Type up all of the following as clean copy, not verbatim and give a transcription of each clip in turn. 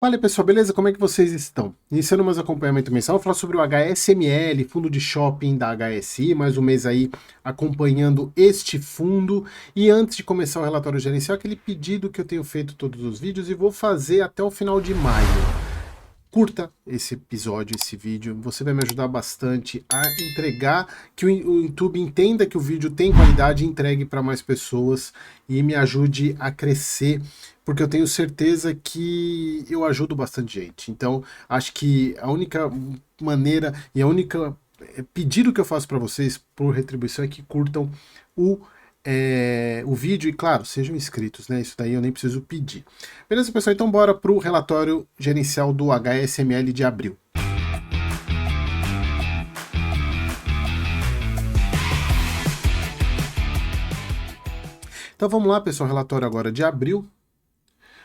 Fala pessoal, beleza? Como é que vocês estão? Iniciando mais acompanhamento mensal, eu vou falar sobre o HSML, fundo de shopping da HSI, mais um mês aí acompanhando este fundo. E antes de começar o relatório gerencial, aquele pedido que eu tenho feito todos os vídeos e vou fazer até o final de maio. Curta esse episódio, esse vídeo, você vai me ajudar bastante a entregar, que o YouTube entenda que o vídeo tem qualidade, entregue para mais pessoas e me ajude a crescer, porque eu tenho certeza que eu ajudo bastante gente. Então, acho que a única maneira e a única pedido que eu faço para vocês por retribuição é que curtam o o vídeo e, claro, sejam inscritos, né? Isso daí eu nem preciso pedir. Beleza, pessoal? Então bora para o relatório gerencial do HSML de abril. Então vamos lá, pessoal, relatório agora de abril.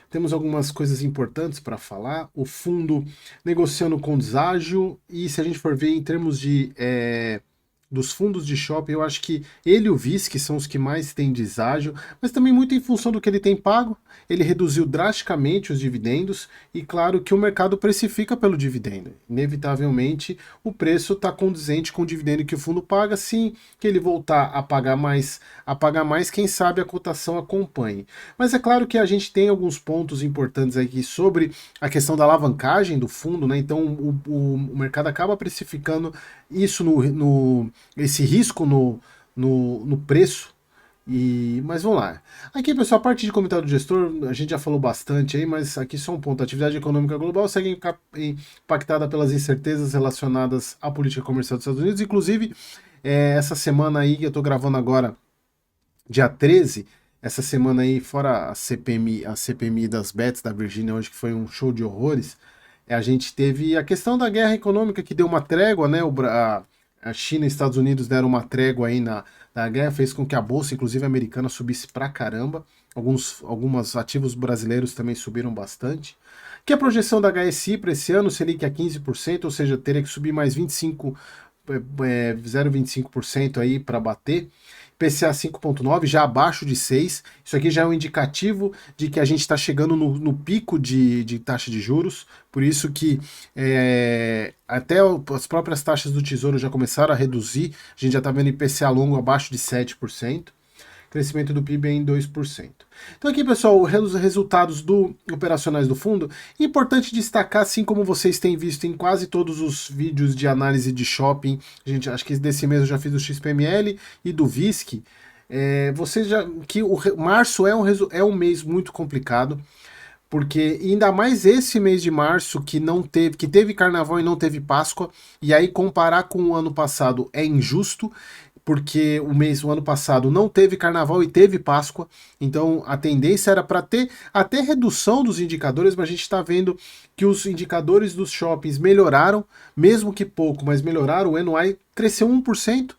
Temos algumas coisas importantes para falar. O fundo negociando com deságio e se a gente for ver em termos de dos fundos de shopping, eu acho que ele e o VIS, que são os que mais têm deságio, mas também muito em função do que ele tem pago. Ele reduziu drasticamente os dividendos e claro que o mercado precifica pelo dividendo. Inevitavelmente, o preço está condizente com o dividendo que o fundo paga. Sim, que ele voltar a pagar mais, quem sabe a cotação acompanhe. Mas é claro que a gente tem alguns pontos importantes aqui sobre a questão da alavancagem do fundo, né? Então o mercado acaba precificando isso esse risco no preço. Mas vamos lá. Aqui, pessoal, a parte de comentário do gestor, a gente já falou bastante aí, mas aqui só um ponto. A atividade econômica global segue impactada pelas incertezas relacionadas à política comercial dos Estados Unidos. Inclusive, essa semana aí que eu estou gravando agora, dia 13, essa semana aí, fora a CPMI das bets da Virgínia, hoje que foi um show de horrores, a gente teve a questão da guerra econômica que deu uma trégua, né? A China e Estados Unidos deram uma trégua aí na guerra, fez com que a bolsa, inclusive americana, subisse pra caramba. Alguns ativos brasileiros também subiram bastante. Que a projeção da HSI para esse ano, Selic a 15%, ou seja, teria que subir mais 0,25% aí para bater. PCA 5,9, já abaixo de 6. Isso aqui já é um indicativo de que a gente está chegando no pico de taxa de juros. Por isso que até as próprias taxas do Tesouro já começaram a reduzir. A gente já está vendo IPCA longo abaixo de 7%. Crescimento do PIB é em 2%. Então aqui, pessoal, os resultados operacionais do fundo. Importante destacar, assim como vocês têm visto em quase todos os vídeos de análise de shopping, gente, acho que desse mês eu já fiz do XPML e do VISC, que o março é um mês muito complicado, porque ainda mais esse mês de março que teve carnaval e não teve Páscoa, e aí comparar com o ano passado é injusto, porque o ano passado não teve carnaval e teve Páscoa, então a tendência era para ter até redução dos indicadores, mas a gente está vendo que os indicadores dos shoppings melhoraram, mesmo que pouco, mas melhoraram. O NOI cresceu 1%.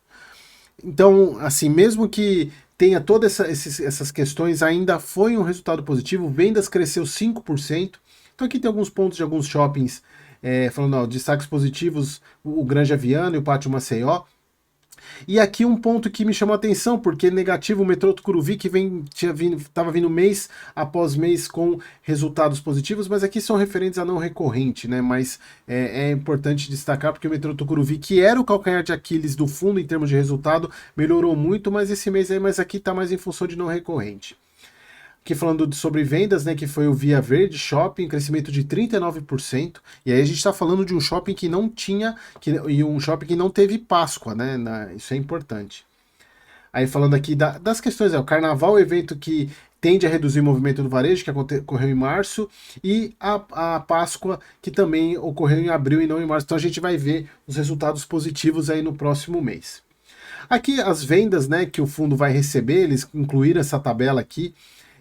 Então, assim, mesmo que tenha todas essas questões, ainda foi um resultado positivo. Vendas cresceu 5%. Então aqui tem alguns pontos de alguns shoppings falando, ó, destaques positivos, o Granja Viana e o Pátio Maceió. E aqui um ponto que me chamou a atenção, porque negativo o metrô Tucuruvi, que estava vindo mês após mês com resultados positivos, mas aqui são referentes a não recorrente, né? Mas é importante destacar porque o metrô Tucuruvi, que era o calcanhar de Aquiles do fundo em termos de resultado, melhorou muito, mas esse mês aí, mas aqui está mais em função de não recorrente. Aqui falando sobre vendas, né, que foi o Via Verde Shopping, crescimento de 39%, e aí a gente está falando de um shopping que não tinha, e um shopping que não teve Páscoa, né, isso é importante. Aí falando aqui das questões, o Carnaval, evento que tende a reduzir o movimento do varejo, que ocorreu em março, e a Páscoa, que também ocorreu em abril e não em março, então a gente vai ver os resultados positivos aí no próximo mês. Aqui as vendas, né, que o fundo vai receber, eles incluíram essa tabela aqui,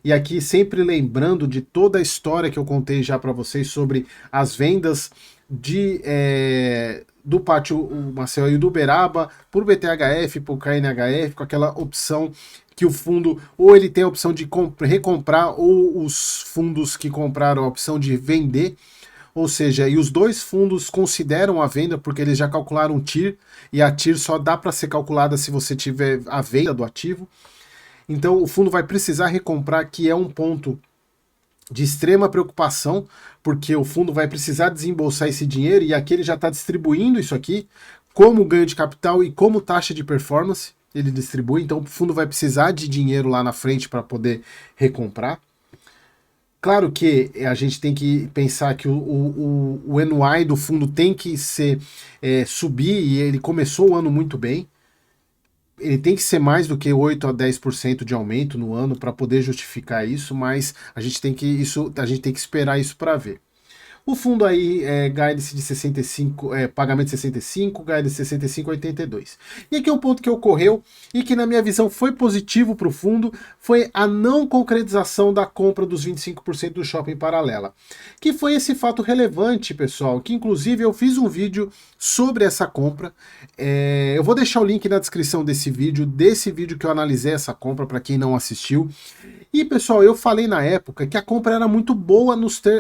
e aqui sempre lembrando de toda a história que eu contei já para vocês sobre as vendas do Pátio Maceió e do Uberaba por BTHF, por KNHF, com aquela opção que o fundo, ou ele tem a opção de recomprar, ou os fundos que compraram a opção de vender. Ou seja, e os dois fundos consideram a venda porque eles já calcularam TIR, e a TIR só dá para ser calculada se você tiver a venda do ativo. Então o fundo vai precisar recomprar, que é um ponto de extrema preocupação, porque o fundo vai precisar desembolsar esse dinheiro e aqui ele já está distribuindo isso aqui como ganho de capital e como taxa de performance, ele distribui, então o fundo vai precisar de dinheiro lá na frente para poder recomprar. Claro que a gente tem que pensar que o NY do fundo tem que subir, e ele começou o ano muito bem. Ele tem que ser mais do que 8 a 10% de aumento no ano para poder justificar isso, mas a gente tem que esperar isso para ver. O fundo aí guidance de 65, pagamento de 65, guidance de 65 a 82. E aqui é um ponto que ocorreu e que na minha visão foi positivo para o fundo, foi a não concretização da compra dos 25% do Shopping Paralela. Que foi esse fato relevante, pessoal, que inclusive eu fiz um vídeo sobre essa compra. Eu vou deixar o link na descrição desse vídeo que eu analisei essa compra para quem não assistiu. E pessoal, eu falei na época que a compra era muito boa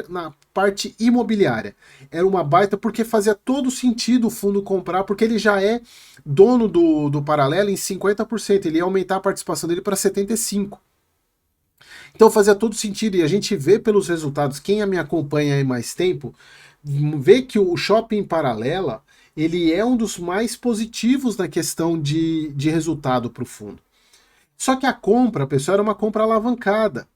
na parte imobiliária. Era uma baita porque fazia todo sentido o fundo comprar, porque ele já é dono do Paralela em 50%, ele ia aumentar a participação dele para 75%. Então fazia todo sentido, e a gente vê pelos resultados, quem me acompanha aí mais tempo, vê que o Shopping Paralela, ele é um dos mais positivos na questão de resultado para o fundo. Só que a compra, pessoal, era uma compra alavancada.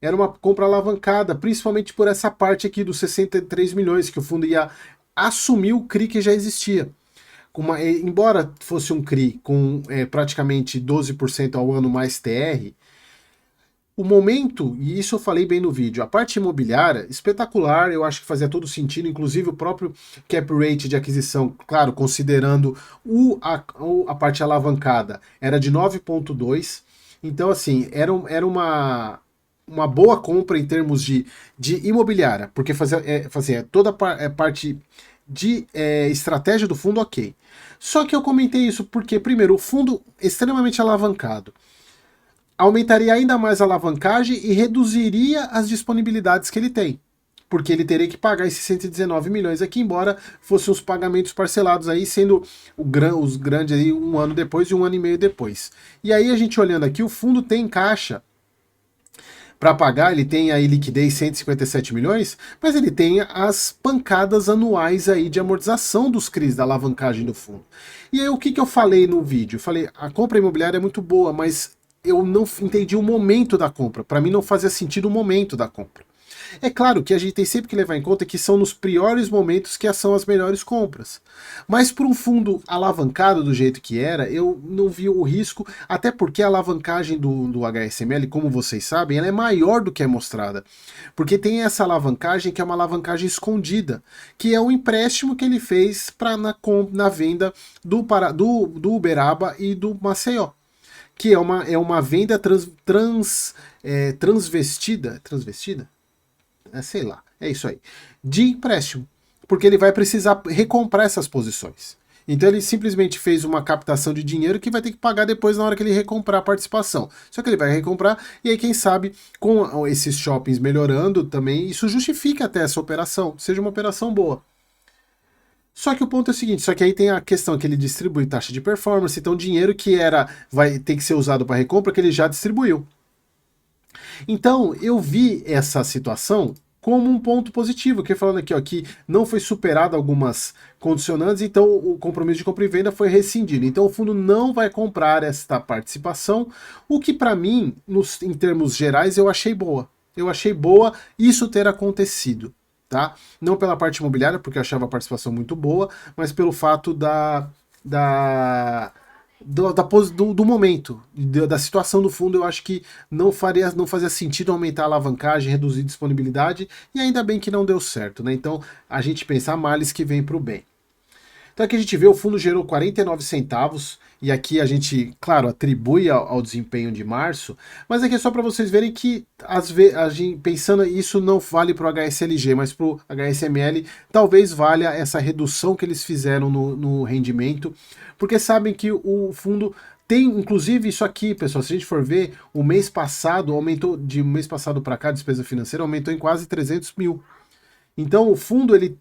Era uma compra alavancada, principalmente por essa parte aqui dos 63 milhões, que o fundo ia assumir o CRI que já existia. Embora fosse um CRI com praticamente 12% ao ano mais TR, o momento, e isso eu falei bem no vídeo, a parte imobiliária, espetacular, eu acho que fazia todo sentido, inclusive o próprio cap rate de aquisição, claro, considerando a parte alavancada, era de 9,2%. Então, assim, era uma boa compra em termos de imobiliária, porque fazia toda a parte de estratégia do fundo, ok. Só que eu comentei isso porque, primeiro, o fundo extremamente alavancado aumentaria ainda mais a alavancagem e reduziria as disponibilidades que ele tem. Porque ele teria que pagar esses 119 milhões aqui, embora fossem os pagamentos parcelados aí, sendo os grandes aí um ano depois e um ano e meio depois. E aí a gente olhando aqui, o fundo tem caixa para pagar, ele tem aí liquidez 157 milhões, mas ele tem as pancadas anuais aí de amortização dos CRIs, da alavancagem do fundo. E aí o que eu falei no vídeo? Eu falei, a compra imobiliária é muito boa, mas eu não entendi o momento da compra. Para mim não fazia sentido o momento da compra. É claro que a gente tem sempre que levar em conta que são nos piores momentos que são as melhores compras. Mas por um fundo alavancado do jeito que era, eu não vi o risco, até porque a alavancagem do HSML, como vocês sabem, ela é maior do que é mostrada. Porque tem essa alavancagem que é uma alavancagem escondida, que é o empréstimo que ele fez na venda do Uberaba e do Maceió. Que é uma venda transvestida, sei lá, é isso aí, de empréstimo, porque ele vai precisar recomprar essas posições. Então ele simplesmente fez uma captação de dinheiro que vai ter que pagar depois na hora que ele recomprar a participação. Só que ele vai recomprar, e aí quem sabe com esses shoppings melhorando também, isso justifica até essa operação, seja uma operação boa. Só que o ponto é o seguinte, só que aí tem a questão que ele distribui taxa de performance, então dinheiro que vai ter que ser usado para recompra, que ele já distribuiu. Então, eu vi essa situação como um ponto positivo, que falando aqui, ó, que não foi superado algumas condicionantes, então o compromisso de compra e venda foi rescindido. Então o fundo não vai comprar esta participação, o que para mim, em termos gerais, eu achei boa. Eu achei boa isso ter acontecido. Tá? Não pela parte imobiliária, porque eu achava a participação muito boa, mas pelo fato do momento, da situação do fundo. Eu acho que não fazia sentido aumentar a alavancagem, reduzir disponibilidade, e ainda bem que não deu certo, né? Então a gente pensa a males que vem para o bem. Então aqui a gente vê o fundo gerou 49 centavos, e aqui a gente, claro, atribui ao desempenho de março, mas aqui é só para vocês verem que, pensando isso, não vale para o HSLG, mas para o HSML talvez valha essa redução que eles fizeram no rendimento, porque sabem que o fundo tem, inclusive, isso aqui, pessoal, se a gente for ver, o mês passado aumentou, de um mês passado para cá, a despesa financeira aumentou em quase 300 mil. Então o fundo, ele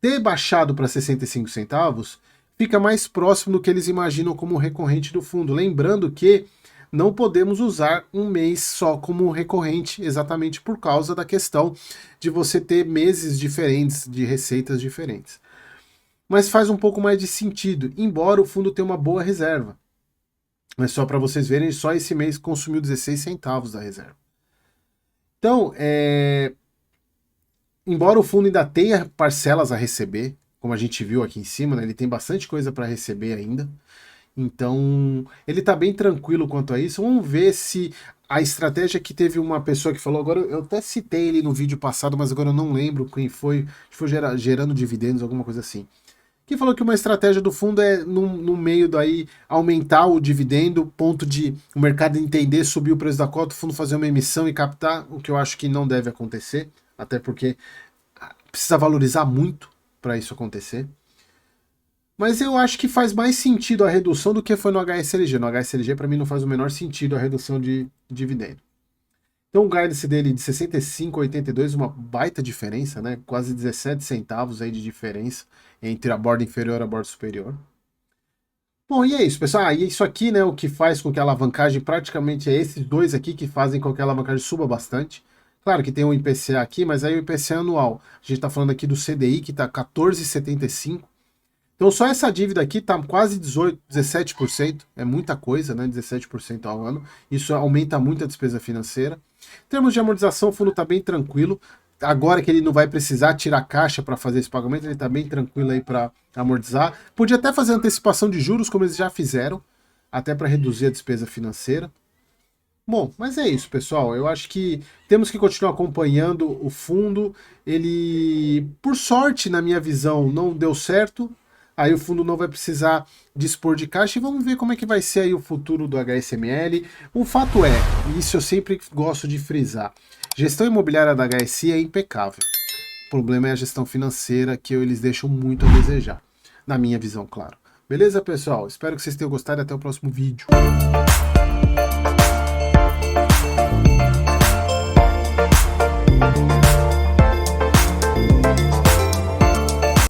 ter baixado para 65 centavos fica mais próximo do que eles imaginam como recorrente do fundo. Lembrando que não podemos usar um mês só como recorrente, exatamente por causa da questão de você ter meses diferentes, de receitas diferentes. Mas faz um pouco mais de sentido, embora o fundo tenha uma boa reserva. Mas só para vocês verem, só esse mês consumiu 16 centavos da reserva. Então, embora o fundo ainda tenha parcelas a receber, como a gente viu aqui em cima, né, ele tem bastante coisa para receber ainda. Então, ele está bem tranquilo quanto a isso. Vamos ver se a estratégia que teve uma pessoa que falou, agora eu até citei ele no vídeo passado, mas agora eu não lembro quem foi, foi gerando dividendos, alguma coisa assim. Que falou que uma estratégia do fundo é no meio daí aumentar o dividendo, ponto de o mercado entender, subir o preço da cota, o fundo fazer uma emissão e captar, o que eu acho que não deve acontecer, até porque precisa valorizar muito para isso acontecer. Mas eu acho que faz mais sentido a redução do que foi no HSLG. No HSLG, para mim, não faz o menor sentido a redução de dividendo. Então o guidance dele de 65 a 82, uma baita diferença, né? Quase 17 centavos aí de diferença entre a borda inferior e a borda superior. Bom, e é isso, pessoal. E isso aqui, né, o que faz com que a alavancagem praticamente é esses dois aqui que fazem com que a alavancagem suba bastante. Claro que tem o IPCA aqui, mas aí o IPCA anual. A gente está falando aqui do CDI, que está 14,75. Então só essa dívida aqui está quase 18, 17%, é muita coisa, né? 17% ao ano. Isso aumenta muito a despesa financeira. Em termos de amortização, o fundo está bem tranquilo. Agora que ele não vai precisar tirar caixa para fazer esse pagamento, ele está bem tranquilo aí para amortizar. Podia até fazer antecipação de juros, como eles já fizeram, até para reduzir a despesa financeira. Bom, mas é isso, pessoal. Eu acho que temos que continuar acompanhando o fundo. Ele, por sorte, na minha visão, não deu certo. Aí o fundo não vai precisar dispor de caixa e vamos ver como é que vai ser aí o futuro do HSML. O fato é, e isso eu sempre gosto de frisar, gestão imobiliária da HSI é impecável. O problema é a gestão financeira, que eles deixam muito a desejar, na minha visão, claro. Beleza, pessoal? Espero que vocês tenham gostado e até o próximo vídeo.